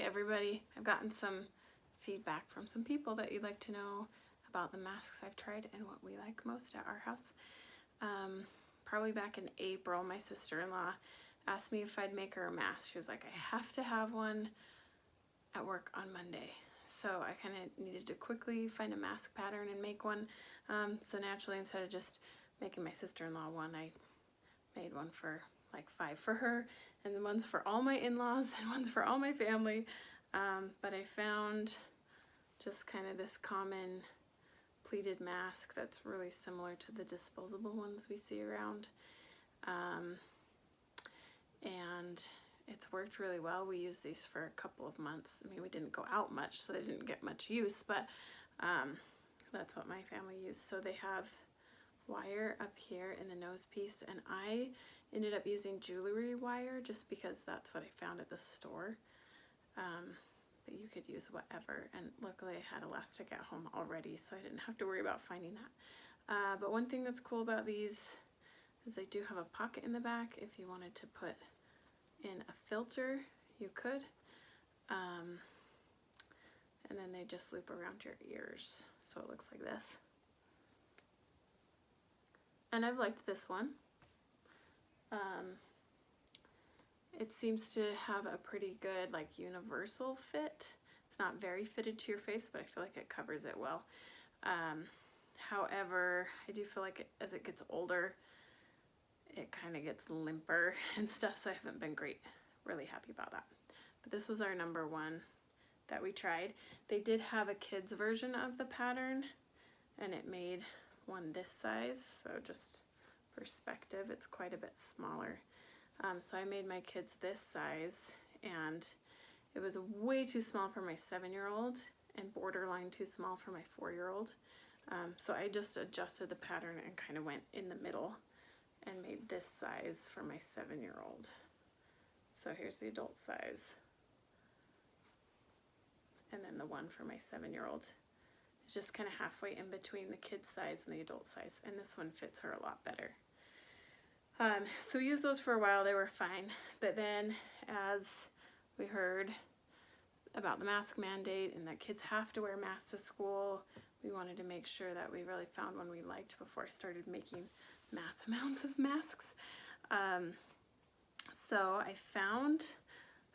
everybody. I've gotten some feedback from some people that you'd like to know about the masks I've tried and what we like most at our house. Probably back in April, my sister-in-law asked me if I'd make her a mask. She was like, I have to have one at work on Monday. So I kind of needed to quickly find a mask pattern and make one. So naturally, instead of just making my sister-in-law one, I made one for like 5 for her, and then one's for all my in-laws and one's for all my family. But I found just kind of this common pleated mask that's really similar to the disposable ones we see around. And it's worked really well. We used these for a couple of months. I mean, we didn't go out much, so they didn't get much use, but that's what my family used. So they have wire up here in the nose piece, and I ended up using jewelry wire just because that's what I found at the store. But you could use whatever, and luckily I had elastic at home already, so I didn't have to worry about finding that. But one thing that's cool about these is they do have a pocket in the back. If you wanted to put in a filter, you could. And then they just loop around your ears, so it looks like this. And I've liked this one. It seems to have a pretty good, like, universal fit. It's not very fitted to your face, but I feel like it covers it well. However, I do feel like as it gets older, it kind of gets limper and stuff, so I haven't been really happy about that. But this was our number one that we tried. They did have a kid's version of the pattern, and it made one this size, so just perspective, it's quite a bit smaller. So I made my kids this size, and it was way too small for my 7-year-old and borderline too small for my 4-year-old. So I just adjusted the pattern and kind of went in the middle and made this size for my 7-year-old. So here's the adult size. And then the one for my 7-year-old. It's just kind of halfway in between the kid size and the adult size, and this one fits her a lot better. So we used those for a while, they were fine, but then as we heard about the mask mandate and that kids have to wear masks to school, we wanted to make sure that we really found one we liked before I started making mass amounts of masks. So I found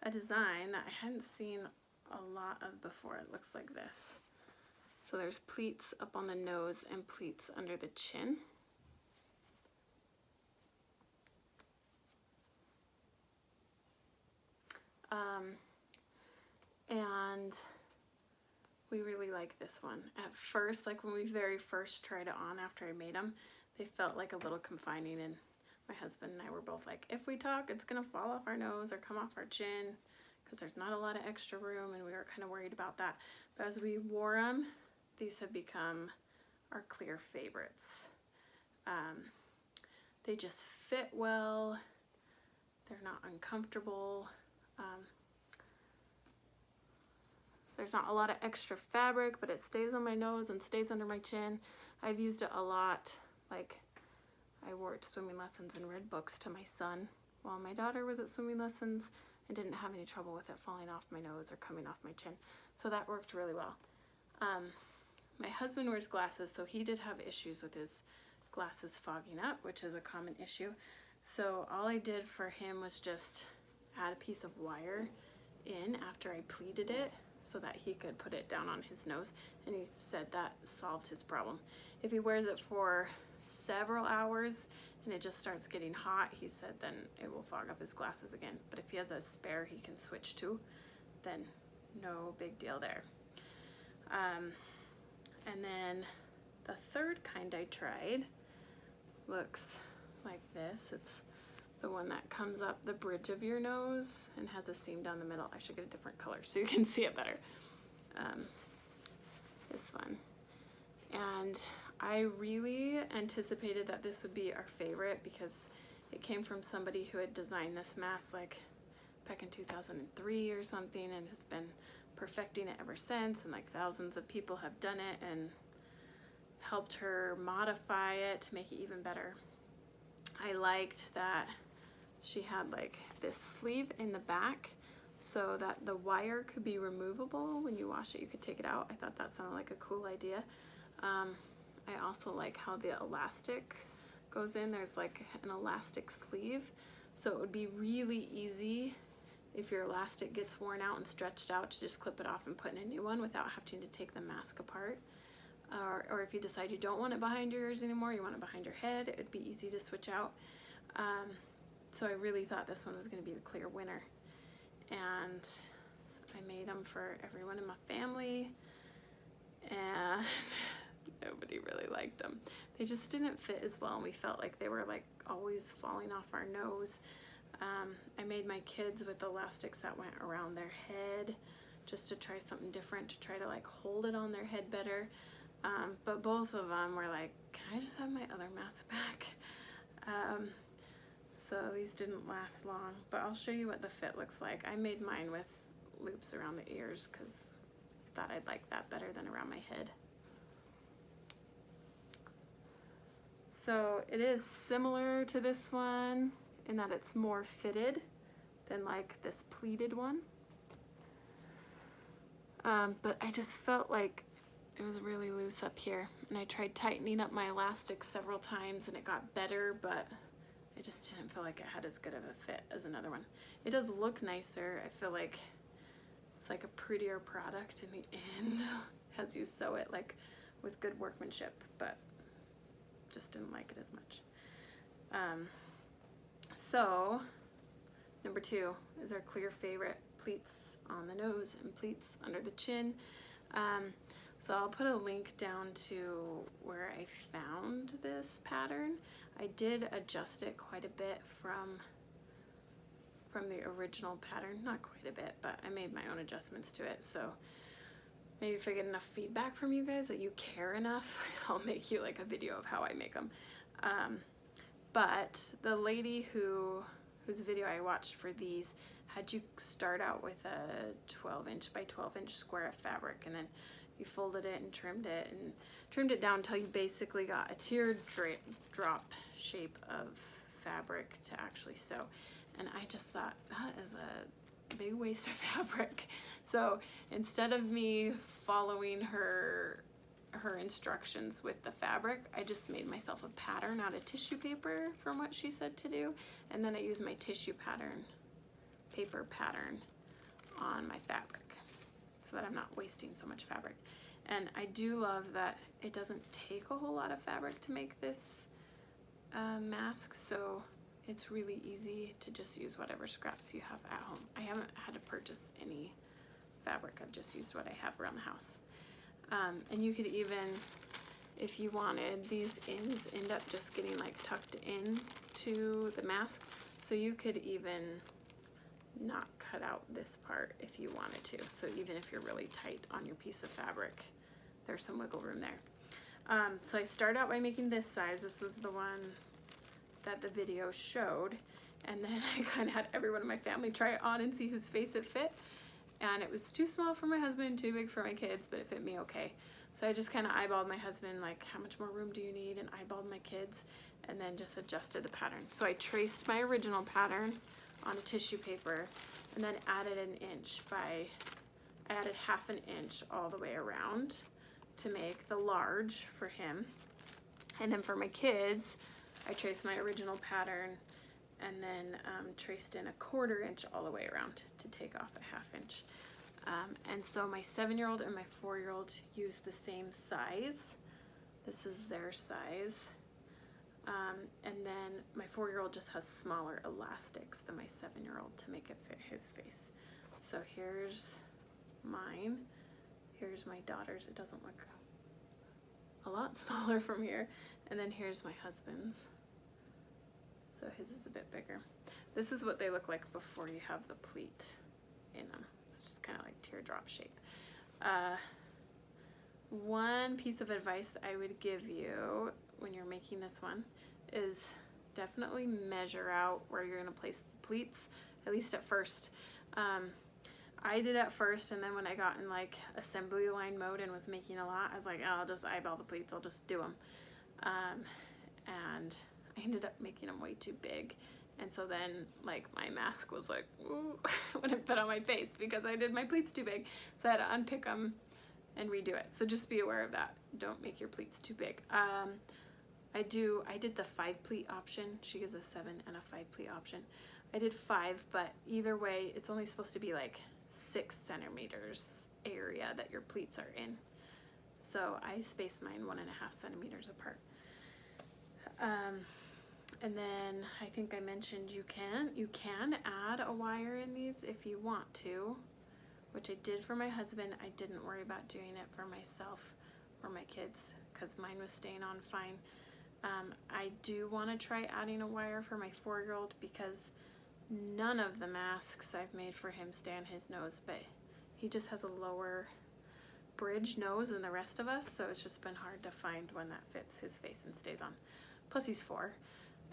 a design that I hadn't seen a lot of before. It looks like this. So there's pleats up on the nose and pleats under the chin. And we really like this one. At first, like when we very first tried it on after I made them, they felt like a little confining, and my husband and I were both like, if we talk, it's gonna fall off our nose or come off our chin, because there's not a lot of extra room, and we were kind of worried about that. But as we wore them, these have become our clear favorites. They just fit well. They're not uncomfortable. There's not a lot of extra fabric, but it stays on my nose and stays under my chin. I've used it a lot. Like, I wore it to swimming lessons and read books to my son while my daughter was at swimming lessons, and didn't have any trouble with it falling off my nose or coming off my chin. So that worked really well. My husband wears glasses, so he did have issues with his glasses fogging up, which is a common issue. So all I did for him was just add a piece of wire in after I pleated it so that he could put it down on his nose, and he said that solved his problem. If he wears it for several hours and it just starts getting hot, he said then it will fog up his glasses again. But if he has a spare he can switch to, then no big deal there. And then the third kind I tried looks like this. It's the one that comes up the bridge of your nose and has a seam down the middle. I should get a different color so you can see it better. This one. And I really anticipated that this would be our favorite because it came from somebody who had designed this mask like back in 2003 or something, and has been perfecting it ever since, and like thousands of people have done it and helped her modify it to make it even better. I liked that she had like this sleeve in the back so that the wire could be removable. When you wash it, you could take it out. I thought that sounded like a cool idea. I also like how the elastic goes in. There's like an elastic sleeve, so it would be really easy if your elastic gets worn out and stretched out to just clip it off and put in a new one without having to take the mask apart. Or if you decide you don't want it behind your ears anymore, you want it behind your head, it would be easy to switch out. So I really thought this one was going to be the clear winner. And I made them for everyone in my family, and nobody really liked them. They just didn't fit as well, and we felt like they were like always falling off our nose. I made my kids with elastics that went around their head just to try something different, to try to like hold it on their head better. But both of them were like, can I just have my other mask back? So these didn't last long, but I'll show you what the fit looks like. I made mine with loops around the ears because I thought I'd like that better than around my head. So it is similar to this one in that it's more fitted than like this pleated one. But I just felt like it was really loose up here, and I tried tightening up my elastic several times and it got better, but I just didn't feel like it had as good of a fit as another one. It does look nicer. I feel like it's like a prettier product in the end as you sew it, like with good workmanship, but just didn't like it as much. So number 2 is our clear favorite, pleats on the nose and pleats under the chin. So I'll put a link down to where I found this pattern. I did adjust it quite a bit from the original pattern, not quite a bit, but I made my own adjustments to it. So maybe if I get enough feedback from you guys that you care enough, I'll make you like a video of how I make them. But the lady whose video I watched for these had you start out with a 12-inch by 12-inch square of fabric, and then you folded it and trimmed it down until you basically got a teardrop shape of fabric to actually sew. And I just thought, that is a big waste of fabric. So instead of me following her instructions with the fabric, I just made myself a pattern out of tissue paper from what she said to do, and then I used my tissue paper pattern on my fabric so that I'm not wasting so much fabric. And I do love that it doesn't take a whole lot of fabric to make this mask, so it's really easy to just use whatever scraps you have at home. I haven't had to purchase any fabric, I've just used what I have around the house. And you could even, if you wanted, these ends end up just getting like tucked in to the mask, so you could even not cut out this part if you wanted to. So even if you're really tight on your piece of fabric, there's some wiggle room there. So I started out by making this size. This was the one that the video showed, and then I kind of had everyone in my family try it on and see whose face it fit. And it was too small for my husband, too big for my kids, but it fit me okay. So I just kind of eyeballed my husband, like, how much more room do you need? And eyeballed my kids, and then just adjusted the pattern. So I traced my original pattern on a tissue paper, and then added an inch I added half an inch all the way around to make the large for him. And then for my kids, I traced my original pattern and then traced in a 1/4 inch all the way around to take off a 1/2 inch. And so my 7-year-old and my 4-year-old use the same size. This is their size. And then my 4-year-old just has smaller elastics than my 7-year-old to make it fit his face. So here's mine. Here's my daughter's. It doesn't look a lot smaller from here. And then here's my husband's. So his is a bit bigger. This is what they look like before you have the pleat in them. It's just kind of like teardrop shape. One piece of advice I would give you when you're making this one is definitely measure out where you're going to place the pleats, at least at first. I did at first, and then when I got in like assembly line mode and was making a lot, I was like, oh, I'll just eyeball the pleats, I'll just do them. And I ended up making them way too big, And so then like my mask was like, ooh, when it fit on my face because I did my pleats too big. So I had to unpick them and redo it. So just be aware of that. Don't make your pleats too big. I did the 5 pleat option. She gives a 7 and a 5 pleat option. I did 5, but either way, it's only supposed to be like 6 centimeters area that your pleats are in. So I spaced mine 1.5 centimeters apart. And then I think I mentioned you can add a wire in these if you want to, which I did for my husband. I didn't worry about doing it for myself or my kids because mine was staying on fine. I do want to try adding a wire for my 4-year-old because none of the masks I've made for him stay on his nose, but he just has a lower bridge nose than the rest of us, so it's just been hard to find one that fits his face and stays on. Plus he's 4,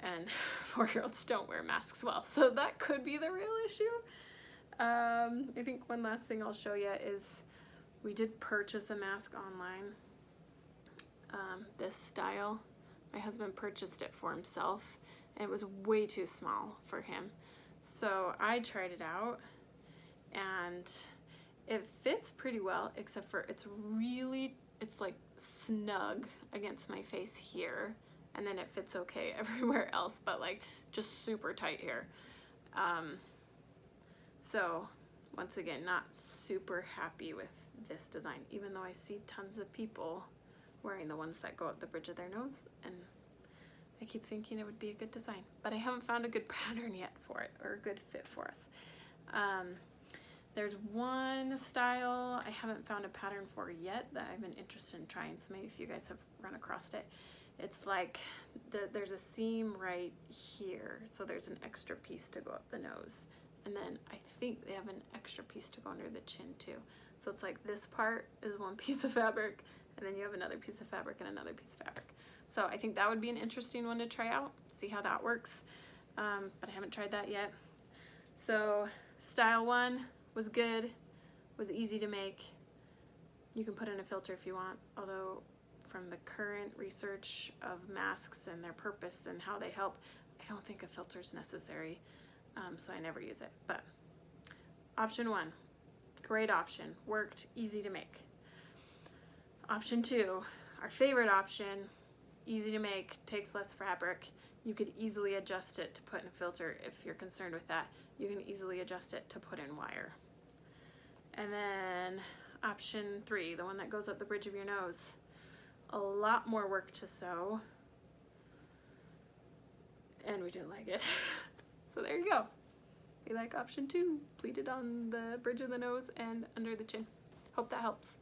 and 4-year-olds don't wear masks well, so that could be the real issue. I think one last thing I'll show you is we did purchase a mask online. This style, my husband purchased it for himself, and it was way too small for him. So I tried it out, and it fits pretty well, except for it's like snug against my face here, and then it fits okay everywhere else, but like just super tight here. So once again, not super happy with this design, even though I see tons of people wearing the ones that go up the bridge of their nose, and I keep thinking it would be a good design, but I haven't found a good pattern yet for it, or a good fit for us. There's one style I haven't found a pattern for yet that I've been interested in trying, so maybe if you guys have run across it. It's like there's a seam right here, so there's an extra piece to go up the nose, and then I think they have an extra piece to go under the chin too. So it's like this part is one piece of fabric, and then you have another piece of fabric and another piece of fabric. So I think that would be an interesting one to try out, see how that works, but I haven't tried that yet. So style 1 was good, was easy to make. You can put in a filter if you want, although from the current research of masks and their purpose and how they help, I don't think a filter is necessary, so I never use it. But option 1, great option, worked, easy to make. Option 2, our favorite option, easy to make, takes less fabric. You could easily adjust it to put in a filter if you're concerned with that. You can easily adjust it to put in wire. And then option 3, the one that goes up the bridge of your nose, a lot more work to sew, and we didn't like it. So there you go. We like option 2, pleated on the bridge of the nose and under the chin. Hope that helps.